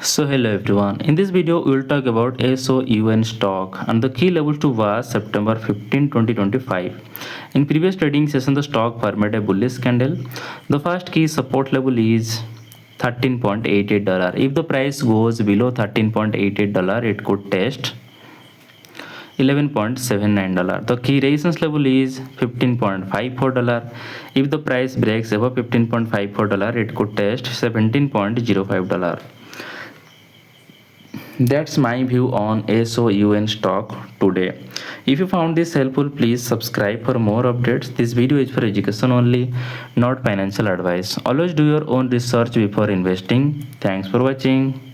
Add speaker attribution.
Speaker 1: So hello everyone, in this video we will talk about SOUN stock and the key levels to watch September 15, 2025. In previous trading session the stock formed a bullish candle. The first key support level is $13.88. If the price goes below $13.88 it could test $11.79. The key resistance level is $15.54. If the price breaks above $15.54 it could test $17.05. That's my view on SOUN stock today. If you found this helpful, please subscribe for more updates. This video is for education only, not financial advice. Always do your own research before investing. Thanks for watching.